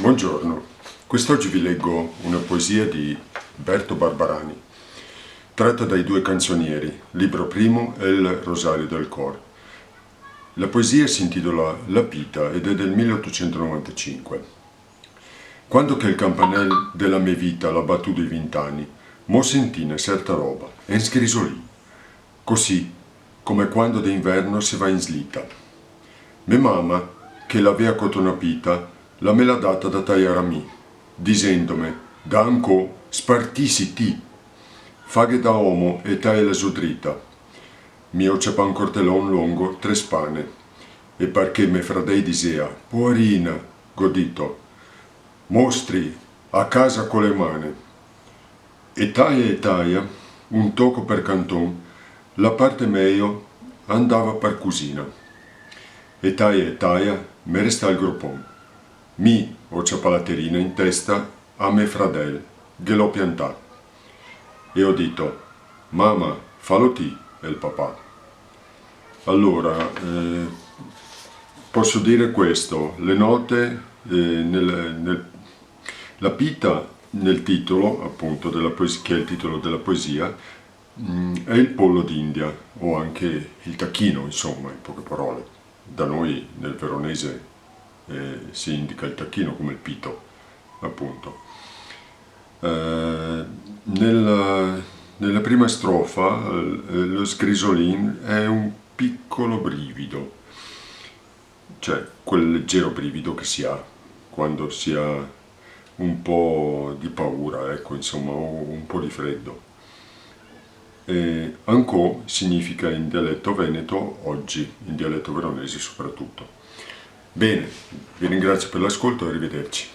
Buongiorno, quest'oggi vi leggo una poesia di Berto Barbarani, tratta dai Due canzonieri, libro primo e il Rosario del Cor. La poesia si intitola La Pita ed è del 1895. Quando che il campanel della mia vita l'ha battuto i 20 anni, mo sentì una certa roba e inscrisolì, così come quando d'inverno si va in slitta. Mia mamma, che l'avea cotonapita, la me l'ha data da tagliare a me, dicendome, da anco spartisi ti, faghe da uomo e taglia su dritta. Mio c'è un cortellon lungo, 3 spane, e perché me fradei disea, poverina, godito, mostri a casa con le mani. E taglia, un tocco per canton, la parte meglio andava per cucina. E taglia, me resta il groppon. Mi ho ciappalaterina in testa a me fradel, che l'ho piantato. E ho detto, mamma, fallo ti, e il papà. Allora, posso dire questo, le note, la pita nel titolo, appunto, che è il titolo della poesia, è il pollo d'India, o anche il tacchino, insomma, in poche parole. Da noi nel veronese si indica il tacchino come il pito, appunto. Nella prima strofa lo sgrisolin è un piccolo brivido, cioè quel leggero brivido che si ha quando si ha un po' di paura, ecco, insomma, o un po' di freddo. E ancò significa in dialetto veneto oggi, in dialetto veronese soprattutto. Bene, vi ringrazio per l'ascolto e arrivederci.